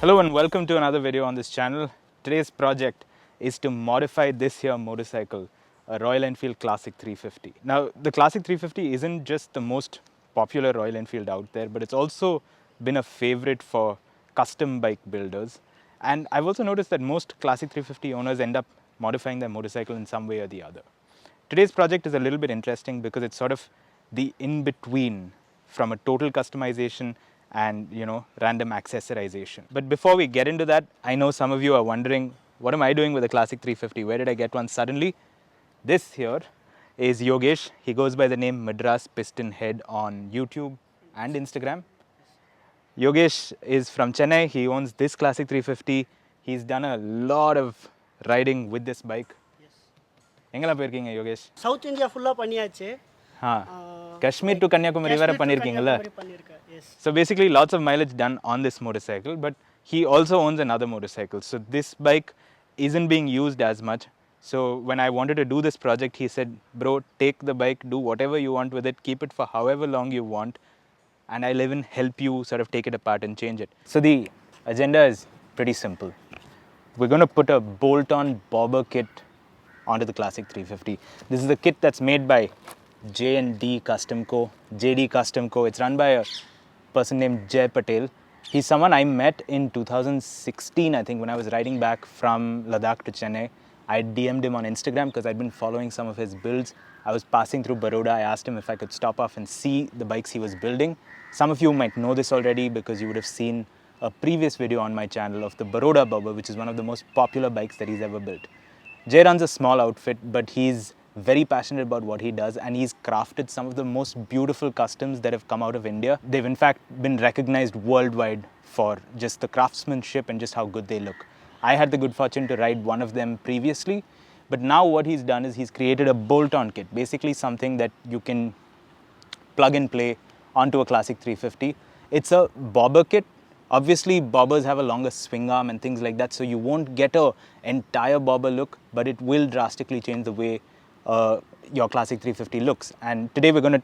Hello and welcome to another video on this channel. Today's project is to modify this here motorcycle, a Royal Enfield Classic 350. Now, the Classic 350 isn't just the most popular Royal Enfield out there, but it's also been a favorite for custom bike builders. And I've also noticed that most Classic 350 owners end up modifying their motorcycle in some way or the other. Today's project is a little bit interesting because it's sort of the in-between from a total customization and random accessorization. But before we get into that, I know some of you are wondering, what am I doing with a Classic 350? Where did I get one suddenly? This here is Yogesh. He goes by the name Madras Piston Head on YouTube and Instagram. Yogesh is from Chennai. He owns this Classic 350. He's done a lot of riding with this bike. எங்கெல்லாம் போயிருக்கீங்க Yogesh? South India ஃபுல்லா பண்ணியாச்சு. Kashmir to Kanyakumari vara pannirkingala. So basically lots of mileage done on this motorcycle, but he also owns another motorcycle. So this bike isn't being used as much. So when I wanted to do this project, he said, bro, take the bike, do whatever you want with it, keep it for however long you want, and I'll even help you sort of take it apart and change it. So the agenda is pretty simple. We're going to put a bolt-on bobber kit onto the Classic 350. This is the kit that's made by J&D Custom Co, JD Custom Co. It's run by a person named Jay Patel. He's someone I met in 2016, I think, when I was riding back from Ladakh to Chennai. I DM'd him on Instagram because I'd been following some of his builds. I was passing through Baroda. I asked him if I could stop off and see the bikes he was building. Some of you might know this already because you would have seen a previous video on my channel of the Baroda Bobber, which is one of the most popular bikes that he's ever built. Jay runs a small outfit, but he's very passionate about what he does, and he's crafted some of the most beautiful customs that have come out of India. They've in fact been recognized worldwide for just the craftsmanship and just how good they look. I had the good fortune to ride one of them previously, but now what he's done is he's created a bolt-on kit, basically something that you can plug and play onto a Classic 350. It's a bobber kit. Obviously, bobbers have a longer swing arm and things like that, so you won't get an entire bobber look, but it will drastically change the way your Classic 350 looks. And today we're going to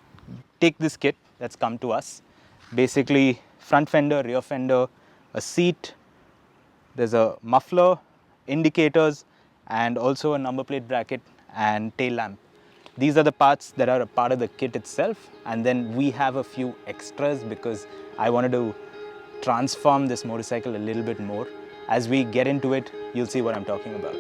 take this kit that's come to us. Basically, front fender, rear fender, a seat, there's a muffler, indicators, and also a number plate bracket and tail lamp. These are the parts that are a part of the kit itself, and then we have a few extras because I wanted to transform this motorcycle a little bit more. As we get into it, you'll see what I'm talking about.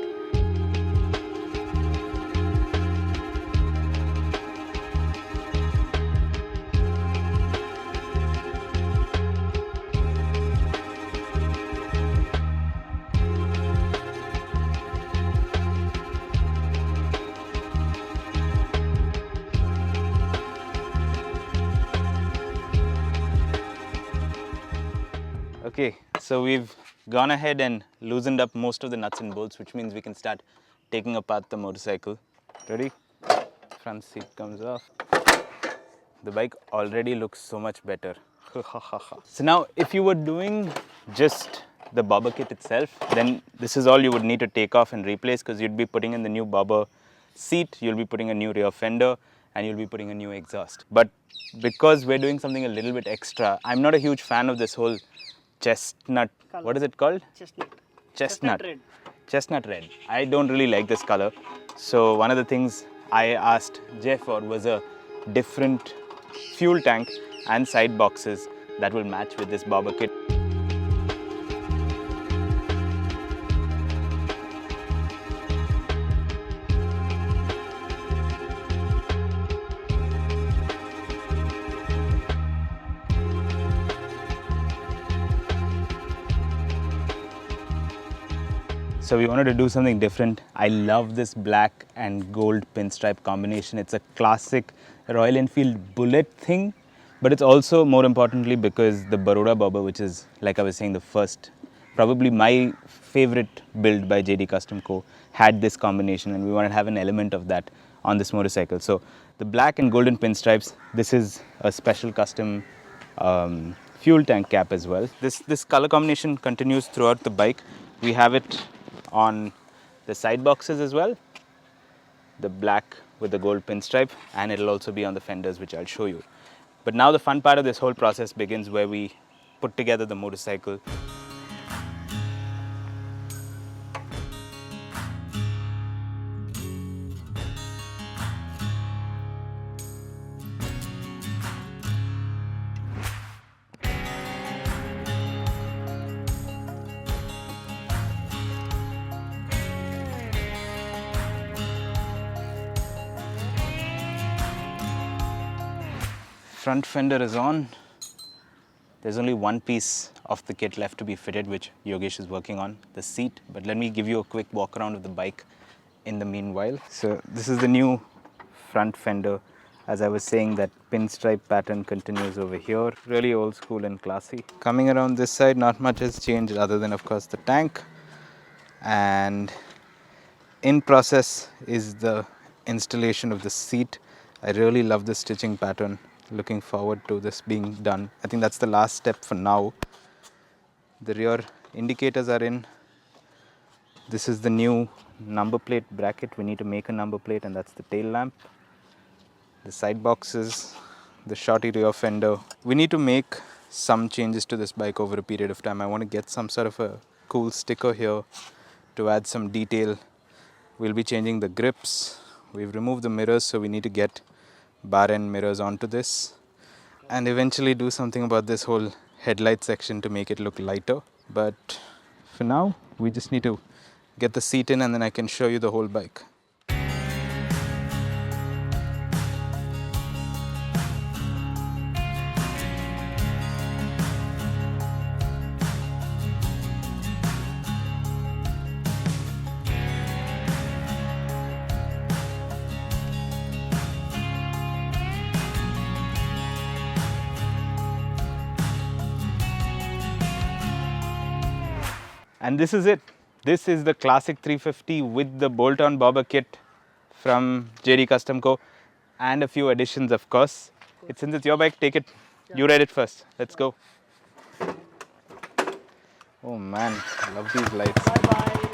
Okay, so we've gone ahead and loosened up most of the nuts and bolts, which means we can start taking apart the motorcycle. Ready? Front seat comes off. The bike already looks so much better. So now, if you were doing just the bobber kit itself, then this is all you would need to take off and replace, because you'd be putting in the new bobber seat, you'll be putting a new rear fender, and you'll be putting a new exhaust. But because we're doing something a little bit extra, I'm not a huge fan of this whole chestnut color. What is it called? Chestnut red. Chestnut red. I don't really like this color. So one of the things I asked Jay for was a different fuel tank and side boxes that will match with this bobber kit. So we wanted to do something different. I love this black and gold pinstripe combination. It's a classic Royal Enfield bullet thing, but it's also, more importantly, because the Baroda Bobber, which is, like I was saying, the first, probably my favorite build by JD Custom Co, had this combination, and we wanted to have an element of that on this motorcycle. So the black and golden pinstripes, this is a special custom fuel tank cap as well. This color combination continues throughout the bike. We have it on the side boxes as well, the black with the gold pinstripe, and it'll also be on the fenders, which I'll show you. But now the fun part of this whole process begins, where we put together the motorcycle. front fender is on. There's only one piece of the kit left to be fitted, which Yogesh is working on, the seat. But let me give you a quick walk around of the bike in the meanwhile. So this is the new front fender. As I was saying, that pinstripe pattern continues over here. Really old school and classy. Coming around this side, not much has changed other than, of course, the tank. And in process is the installation of the seat. I really love the stitching pattern. Looking forward to this being done. I think that's the last step for now. The rear indicators are in. This is the new number plate bracket. We need to make a number plate, and that's the tail lamp. The side boxes, the shorty rear fender. We need to make some changes to this bike over a period of time. I want to get some sort of a cool sticker here to add some detail. We'll be changing the grips. We've removed the mirrors, so we need to get bar end mirrors onto this, and eventually do something about this whole headlight section to make it look lighter. But for now, we just need to get the seat in, and then I can show you the whole bike. And this is it. This is the classic 350 with the bolt-on bobber kit from JD Custom Co. and a few additions, of course. Since it's your bike, take it. You ride it first. Let's go. Oh man, I love these lights. Bye bye.